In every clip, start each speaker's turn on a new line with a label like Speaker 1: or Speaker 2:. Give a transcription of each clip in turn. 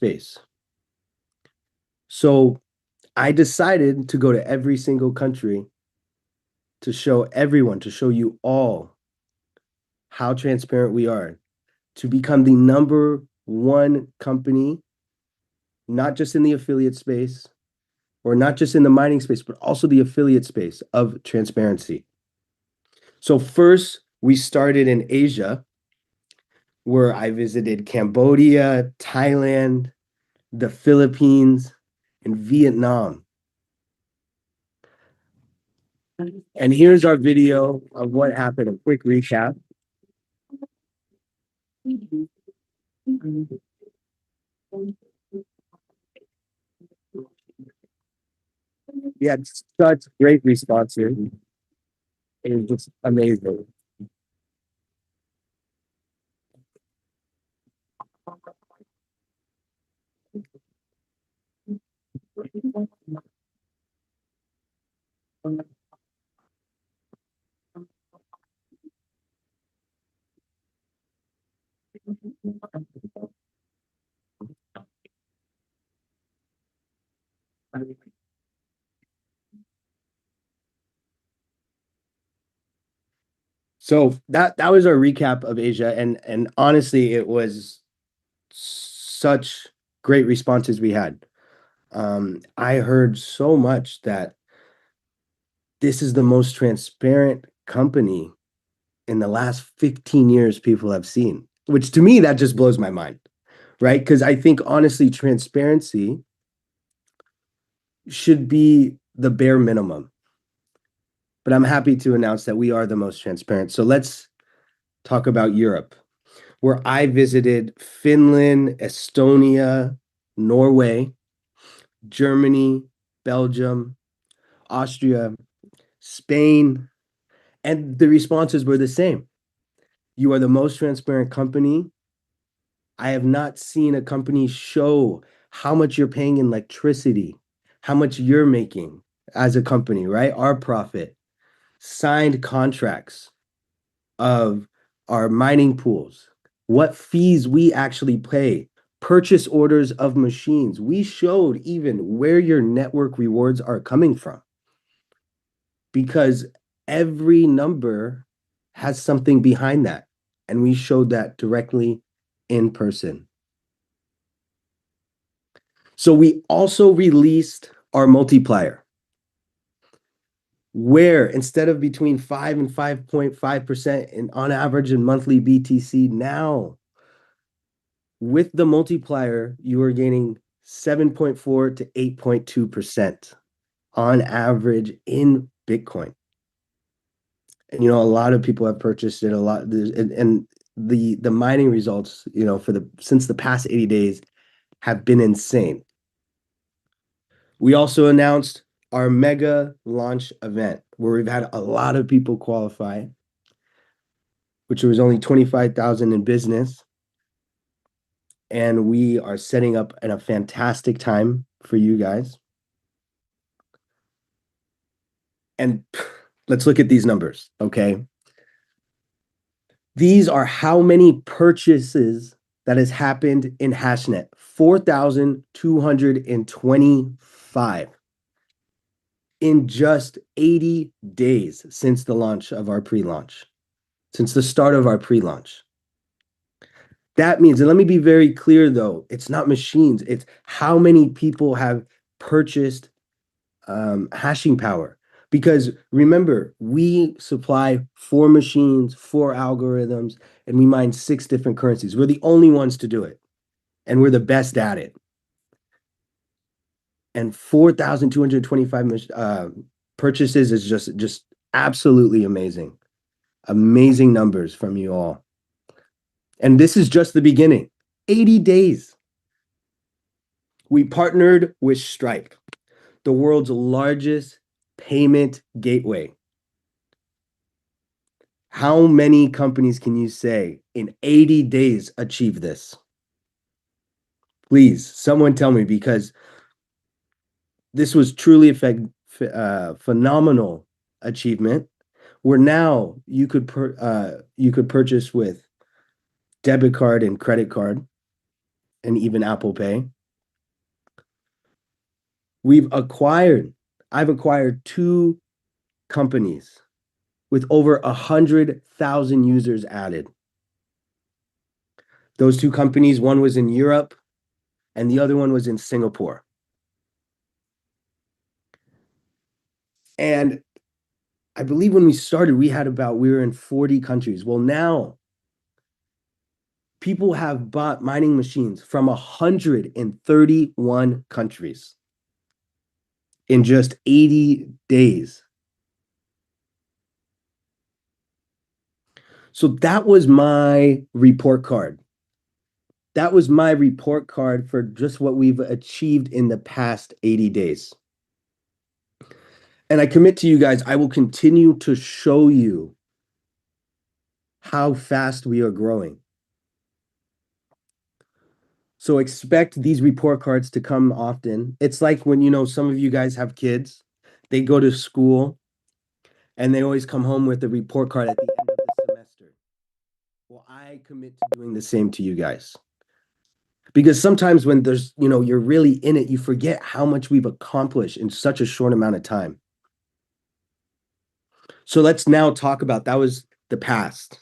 Speaker 1: space. So I decided to go to every single country to show everyone, to show you all how transparent we are, to become the number one company, not just in the affiliate space or not just in the mining space, but also the affiliate space of transparency. So first, we started in Asia, where I visited Cambodia, Thailand, the Philippines, and Vietnam. And here's our video of what happened, a quick recap. We had such great response here. It was just amazing. So that was our recap of Asia, and honestly, it was such great responses we had. I heard so much that this is the most transparent company in the last 15 years people have seen, which to me, that just blows my mind, right? Because I think honestly, transparency should be the bare minimum. But I'm happy to announce that we are the most transparent. So let's talk about Europe, where I visited Finland, Estonia, Norway, Germany, Belgium, Austria, Spain, and the responses were the same. You are the most transparent company. I have not seen a company show how much you're paying in electricity, how much you're making as a company, right? Our profit, signed contracts of our mining pools, what fees we actually pay, purchase orders of machines. We showed even where your network rewards are coming from because every number has something behind that. And we showed that directly in person. So we also released our multiplier, where instead of between 5 and 5.5% in on average in monthly BTC, now with the multiplier, you are gaining 7.4 to 8.2% on average in Bitcoin. And a lot of people have purchased it a lot, and the mining results, for since the past 80 days have been insane. We also announced our mega launch event where we've had a lot of people qualify, which was only 25,000 in business. And we are setting up at a fantastic time for you guys. And let's look at these numbers, okay? These are how many purchases that has happened in HashNet. 4,225 in just 80 days since the launch of our pre-launch, since the start of our pre-launch. That means, and let me be very clear though, it's not machines, it's how many people have purchased hashing power. Because remember, we supply 4 machines, 4 algorithms, and we mine 6 different currencies. We're the only ones to do it, and we're the best at it. And 4,225 purchases is just absolutely amazing. Amazing numbers from you all. And this is just the beginning. 80 days. We partnered with Stripe, the world's largest payment gateway. How many companies can you say in 80 days achieve this? Please, someone tell me, because this was truly a phenomenal achievement where now you could purchase with debit card and credit card and even Apple Pay. I've acquired two companies with over 100,000 users added. Those two companies, one was in Europe and the other one was in Singapore. And I believe when we started, we were in 40 countries. Well, now people have bought mining machines from 131 countries in just 80 days. So that was my report card. That was my report card for just what we've achieved in the past 80 days. And I commit to you guys, I will continue to show you how fast we are growing. So expect these report cards to come often. It's like when, some of you guys have kids, they go to school and they always come home with a report card at the end of the semester. Well, I commit to doing the same to you guys. Because sometimes when you're really in it, you forget how much we've accomplished in such a short amount of time. So let's now talk about that was the past,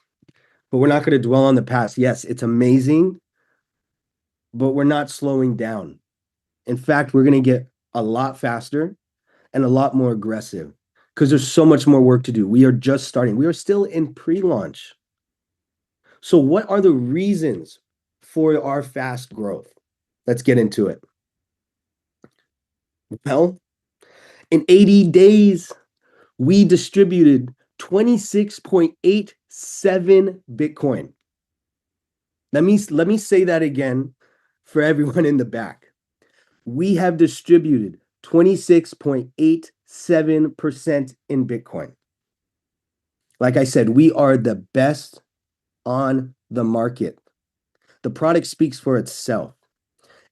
Speaker 1: but we're not going to dwell on the past. Yes, it's amazing, but we're not slowing down. In fact, we're going to get a lot faster and a lot more aggressive because there's so much more work to do. We are just starting. We are still in pre-launch. So what are the reasons for our fast growth? Let's get into it. Well, in 80 days, we distributed 26.87 Bitcoin. Let me say that again for everyone in the back. We have distributed 26.87% in Bitcoin. Like I said, we are the best on the market. The product speaks for itself.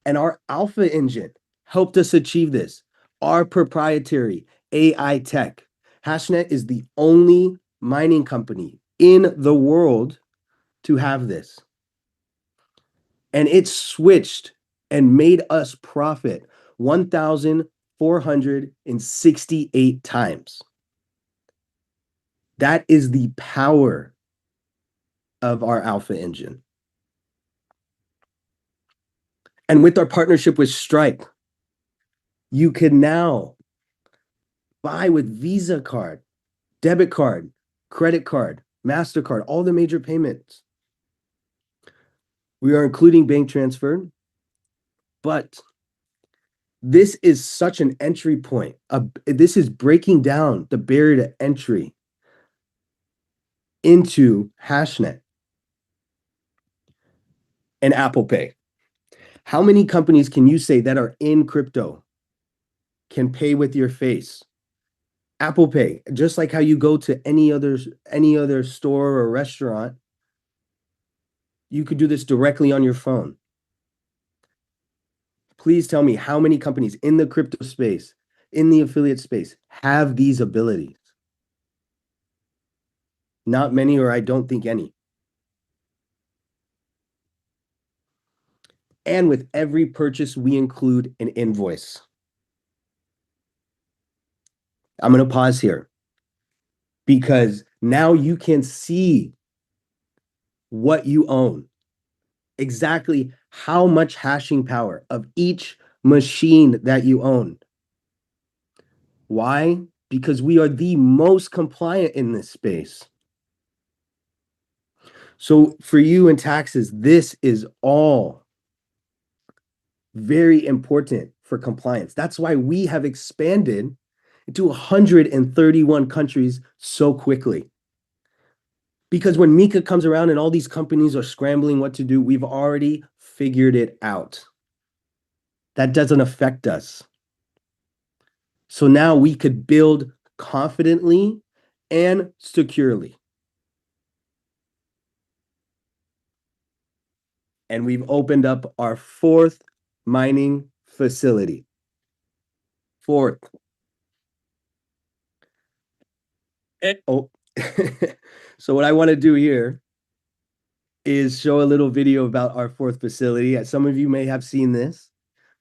Speaker 1: And our alpha engine helped us achieve this. Our proprietary AI tech. HashNet is the only mining company in the world to have this. And it switched and made us profit 1,468 times. That is the power of our alpha engine. And with our partnership with Stripe, you can now buy with Visa card, debit card, credit card, MasterCard, all the major payments. We are including bank transfer, but this is such an entry point. This is breaking down the barrier to entry into HashNet and Apple Pay. How many companies can you say that are in crypto can pay with your face? Apple Pay, just like how you go to any other store or restaurant, you could do this directly on your phone. Please tell me how many companies in the crypto space, in the affiliate space, have these abilities? Not many, or I don't think any. And with every purchase, we include an invoice. I'm going to pause here because now you can see what you own, exactly how much hashing power of each machine that you own. Why? Because we are the most compliant in this space. So for you in taxes, this is all very important for compliance. That's why we have expanded into 131 countries so quickly. Because when Mika comes around and all these companies are scrambling what to do, we've already figured it out. That doesn't affect us. So now we could build confidently and securely. And we've opened up our fourth mining facility. Fourth. Oh, so what I want to do here is show a little video about our fourth facility. Some of you may have seen this,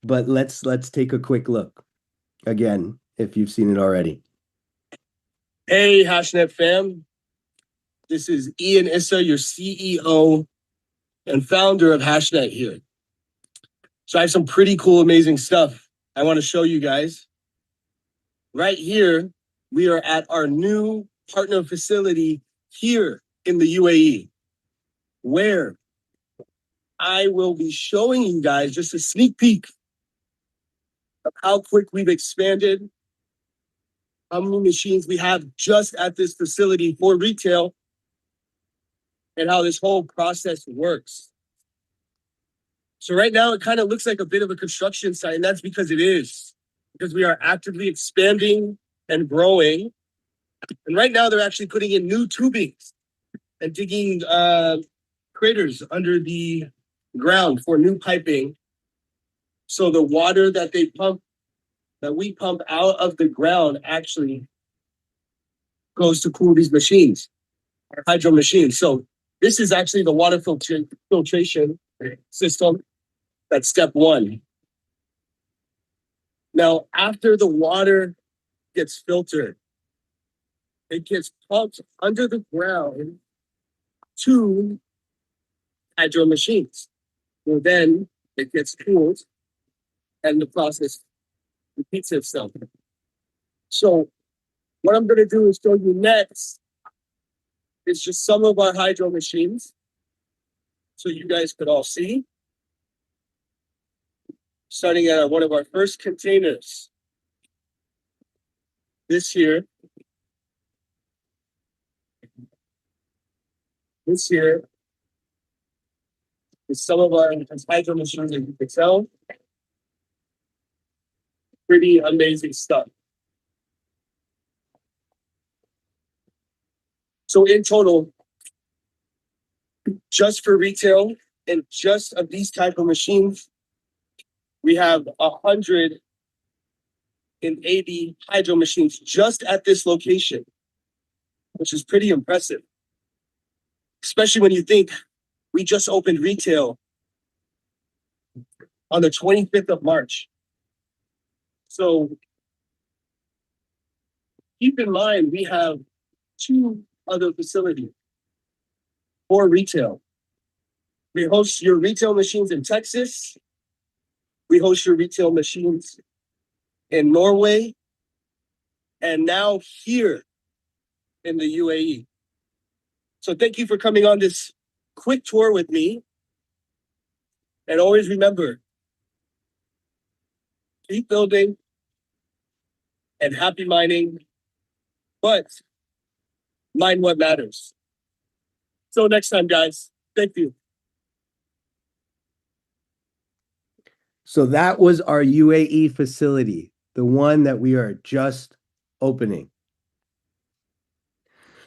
Speaker 1: but let's take a quick look. again if you've seen it already.
Speaker 2: Hey, HashNet fam. This is Ian Issa, your CEO and founder of HashNet here. So I have some pretty cool, amazing stuff I want to show you guys. Right here, we are at our new partner facility here in the UAE, where I will be showing you guys just a sneak peek of how quick we've expanded, how many machines we have just at this facility for retail, and how this whole process works. So right now it kind of looks like a bit of a construction site, and that's because it is, because we are actively expanding and growing. And right now they're actually putting in new tubings and digging craters under the ground for new piping. So the water that we pump out of the ground actually goes to cool these machines, our hydro machines. So this is actually the water filtration system. That's step one. Now, after the water gets filtered, it gets pumped under the ground to hydro machines. Well, then it gets cooled and the process repeats itself. So what I'm going to do is show you next is just some of our hydro machines so you guys could all see. Starting at one of our first containers. This here is some of our hydro machines that you can tell. Pretty amazing stuff. So in total, just for retail and just of these type of machines, we have 180 hydro machines just at this location, which is pretty impressive. Especially when you think we just opened retail on the 25th of March. So keep in mind, we have 2 other facilities for retail. We host your retail machines in Texas. We host your retail machines in Norway. And now here in the UAE. So thank you for coming on this quick tour with me. And always remember, keep building and happy mining, but mine what matters. So next time, guys. Thank you.
Speaker 1: So that was our UAE facility, the one that we are just opening.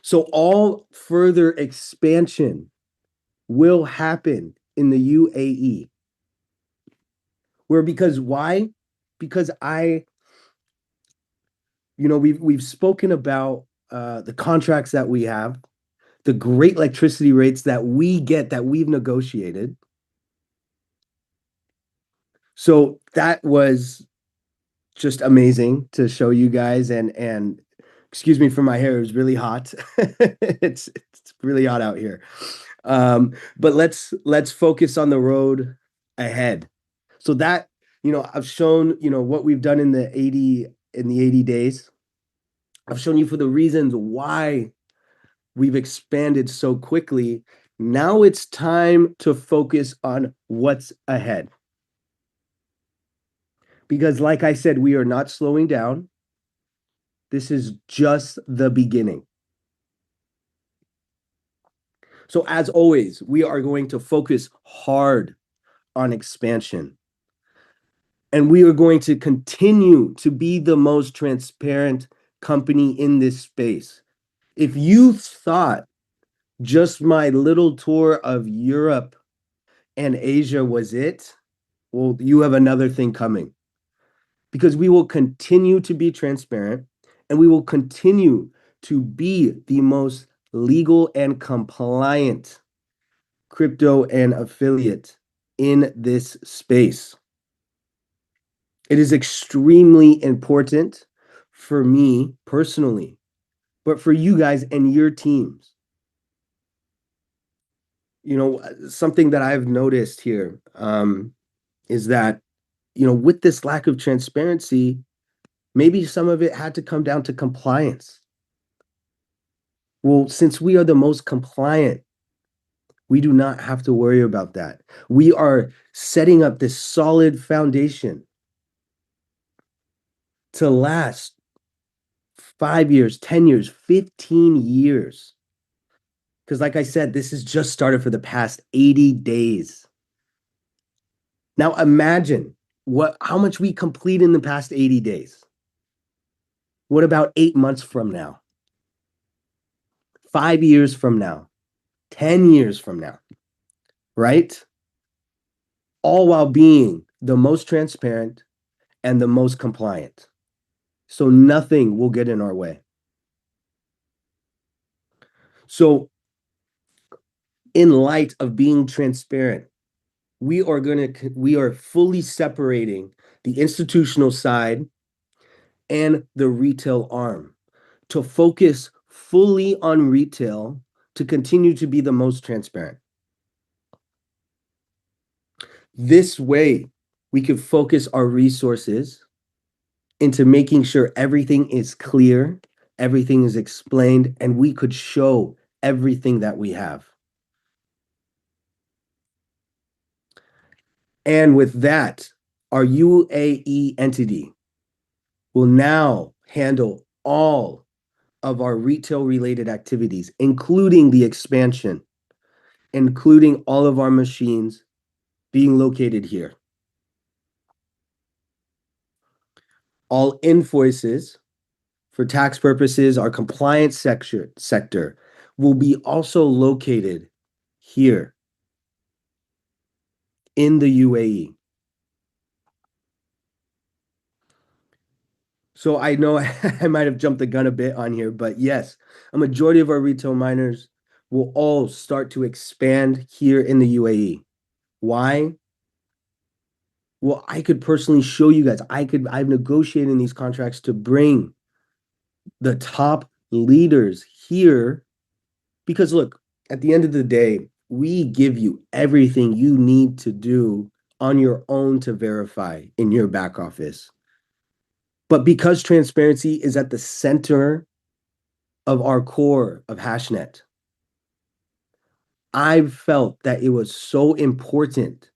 Speaker 1: So all further expansion will happen in the UAE. Because why? Because we've spoken about the contracts that we have, the great electricity rates that we get that we've negotiated. So that was just amazing to show you guys, and excuse me for my hair, it was really hot. It's really hot out here. But let's focus on the road ahead. So that, I've shown, what we've done in the 80 days. I've shown you for the reasons why we've expanded so quickly. Now it's time to focus on what's ahead. Because like I said, we are not slowing down. This is just the beginning. So as always, we are going to focus hard on expansion. And we are going to continue to be the most transparent company in this space. If you thought just my little tour of Europe and Asia was it, well, you have another thing coming. Because we will continue to be transparent, and we will continue to be the most legal and compliant crypto and affiliate in this space. It is extremely important for me personally, but for you guys and your teams. Something that I've noticed here is that, with this lack of transparency, maybe some of it had to come down to compliance. Well, since we are the most compliant, we do not have to worry about that. We are setting up this solid foundation to last 5 years, 10 years, 15 years. Because, like I said, this has just started for the past 80 days. Now, imagine how much we complete in the past 80 days. What about 8 months from now? 5 years from now? 10 years from now? Right? All while being the most transparent and the most compliant. So nothing will get in our way. So, in light of being transparent, we are fully separating the institutional side and the retail arm to focus fully on retail to continue to be the most transparent. This way, we could focus our resources into making sure everything is clear, everything is explained, and we could show everything that we have. And with that, our UAE entity will now handle all of our retail related activities, including the expansion, including all of our machines being located here. All invoices for tax purposes, our compliance sector will be also located here in the UAE. So I know I might have jumped the gun a bit on here, but yes, a majority of our retail miners will all start to expand here in the UAE. Why? Well, I could personally show you guys. I've negotiated these contracts to bring the top leaders here because look, at the end of the day, we give you everything you need to do on your own to verify in your back office. But because transparency is at the center of our core of HashNet, I've felt that it was so important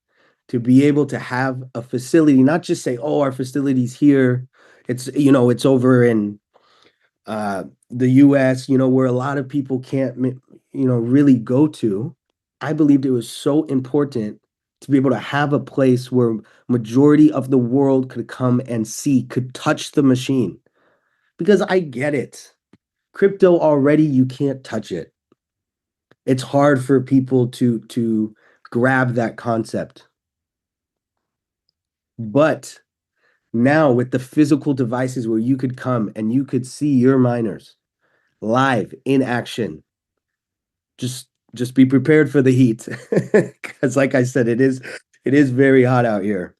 Speaker 1: to be able to have a facility, not just say, oh, our facility's here. It's over in the US, where a lot of people can't, really go to. I believed it was so important to be able to have a place where majority of the world could come and see, could touch the machine. Because I get it. Crypto already, you can't touch it. It's hard for people to grab that concept. But now with the physical devices where you could come and you could see your miners live in action, just be prepared for the heat. Because like I said, it is very hot out here.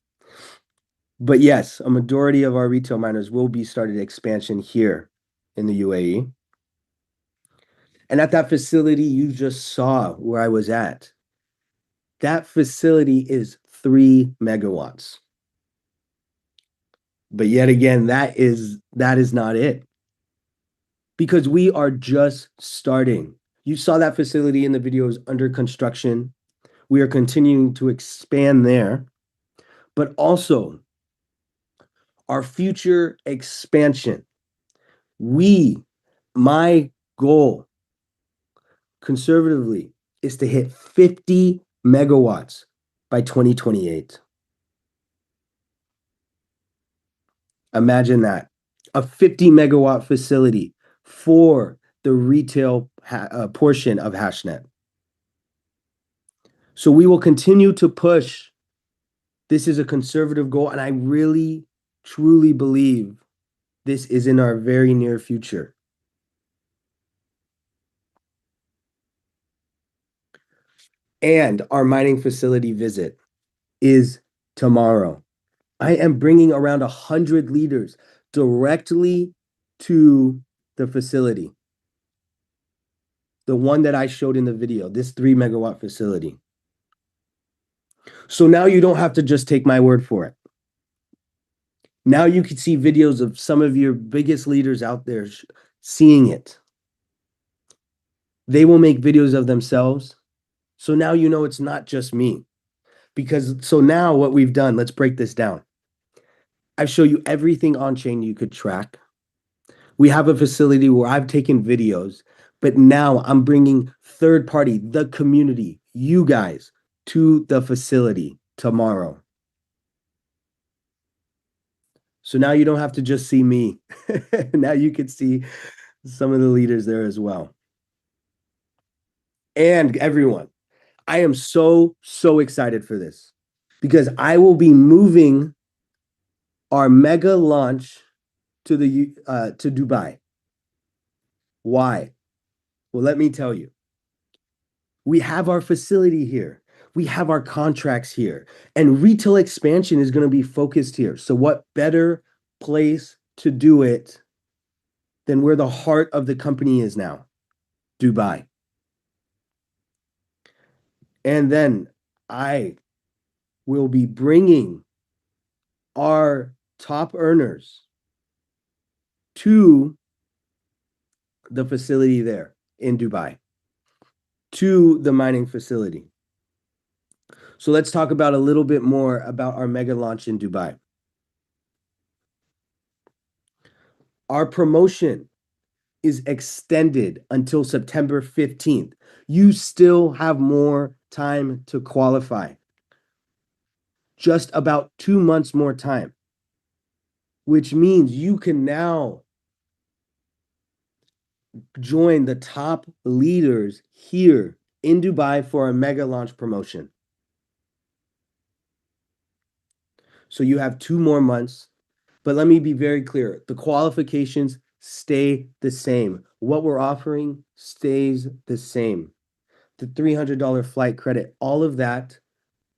Speaker 1: But yes, a majority of our retail miners will be started expansion here in the UAE. And at that facility you just saw where I was at, that facility is 3 megawatts. But yet again, that is not it. Because we are just starting. You saw that facility in the videos under construction. We are continuing to expand there, but also our future expansion. My goal conservatively is to hit 50 megawatts by 2028. Imagine that. A 50 megawatt facility for the retail portion of HashNet. So we will continue to push. This is a conservative goal, and I really, truly believe this is in our very near future. And our mining facility visit is tomorrow. I am bringing around 100 leaders directly to the facility. The one that I showed in the video, this 3 megawatt facility. So now you don't have to just take my word for it. Now you can see videos of some of your biggest leaders out there seeing it. They will make videos of themselves. So now you know it's not just me. So now what we've done, let's break this down. I show you everything on chain you could track. We have a facility where I've taken videos, but now I'm bringing third party, the community, you guys, to the facility tomorrow. So now you don't have to just see me. Now you can see some of the leaders there as well. And everyone, I am so, so excited for this because I will be moving our mega launch to Dubai. Why? Well, let me tell you. We have our facility here. We have our contracts here. And retail expansion is going to be focused here. So what better place to do it than where the heart of the company is now, Dubai. And then I will be bringing our top earners to the facility there in Dubai, to the mining facility. So let's talk about a little bit more about our mega launch in Dubai. Our promotion is extended until September 15th. You still have more time to qualify. Just about 2 months more time, which means you can now join the top leaders here in Dubai for a mega launch promotion. So you have 2 more months, but let me be very clear. The qualifications stay the same. What we're offering stays the same. The $300 flight credit, all of that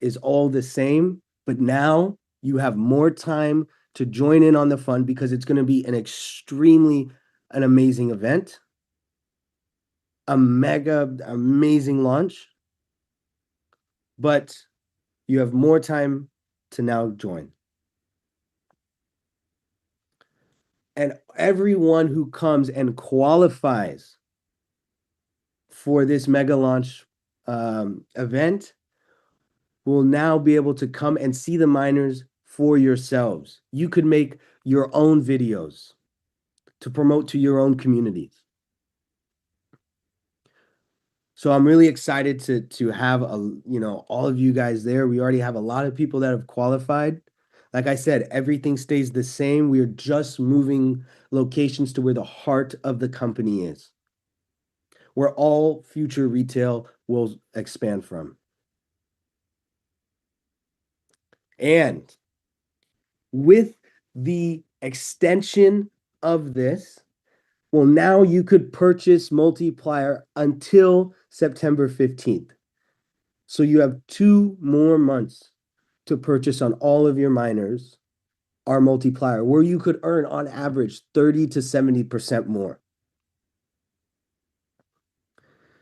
Speaker 1: is all the same, but now you have more time to join in on the fun because it's going to be an amazing event, a mega amazing launch, but you have more time to now join. And everyone who comes and qualifies for this mega launch event will now be able to come and see the miners for yourselves. You could make your own videos to promote to your own communities. So I'm really excited to have all of you guys there. We already have a lot of people that have qualified. Like I said, everything stays the same. We are just moving locations to where the heart of the company is, where all future retail will expand from. And with the extension of this, well, now you could purchase multiplier until September 15th. So you have 2 more months to purchase on all of your miners our multiplier, where you could earn on average 30 to 70% more.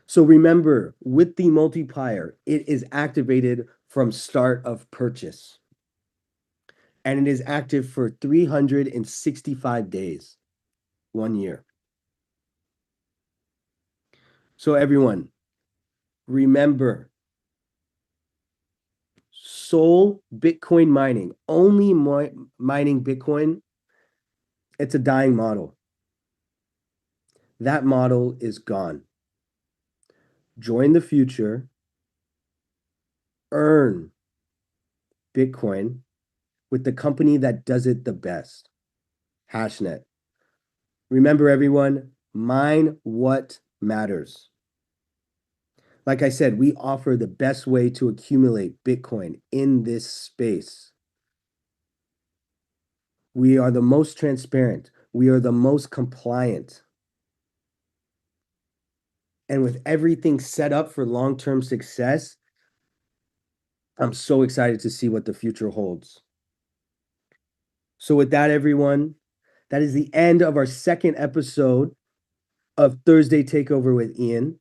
Speaker 1: So remember, with the multiplier, it is activated from start of purchase. And it is active for 365 days, 1 year. So everyone, remember, sole Bitcoin mining, only mining Bitcoin, it's a dying model. That model is gone. Join the future, earn Bitcoin with the company that does it the best, HashNet. Remember, everyone, mine what matters. Like I said, we offer the best way to accumulate Bitcoin in this space. We are the most transparent. We are the most compliant. And with everything set up for long-term success, I'm so excited to see what the future holds. So with that, everyone, that is the end of our second episode of Thursday Takeover with Ian.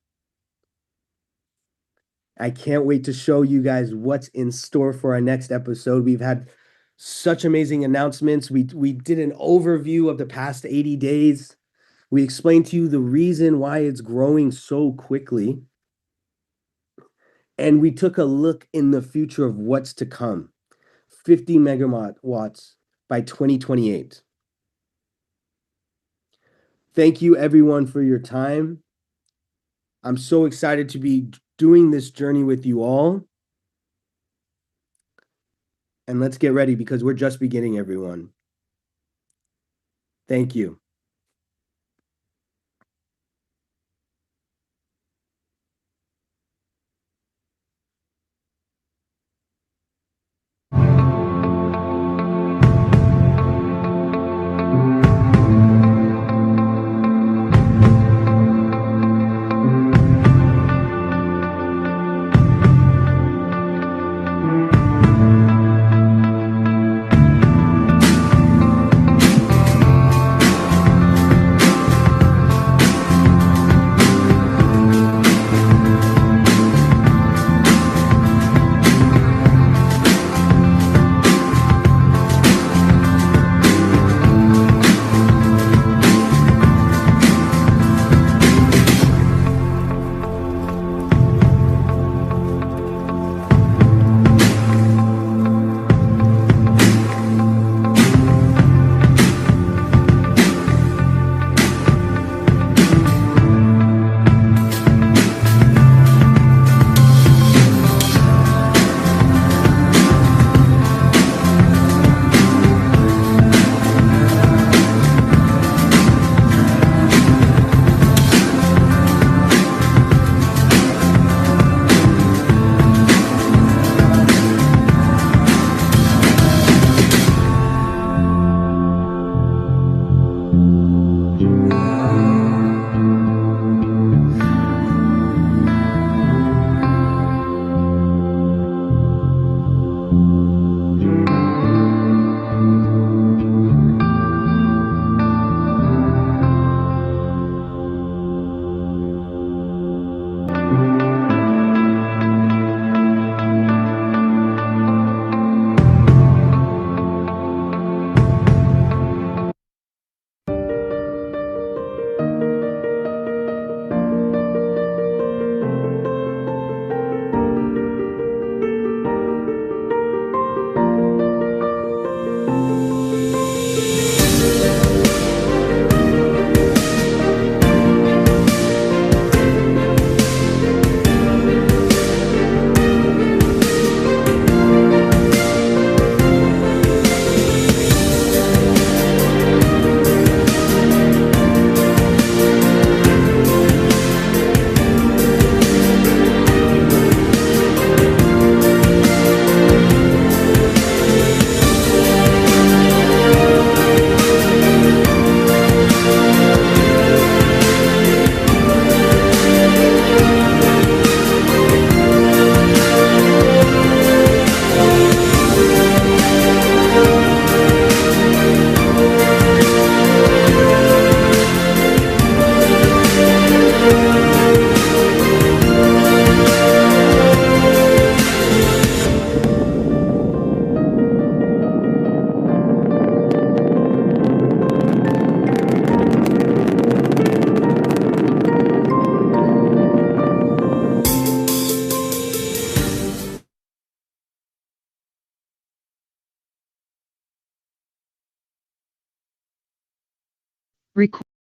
Speaker 1: I can't wait to show you guys what's in store for our next episode. We've had such amazing announcements. We did an overview of the past 80 days. We explained to you the reason why it's growing so quickly. And we took a look in the future of what's to come. 50 megawatts by 2028. Thank you everyone for your time. I'm so excited to be doing this journey with you all. And let's get ready because we're just beginning, everyone. Thank you.
Speaker 3: Record.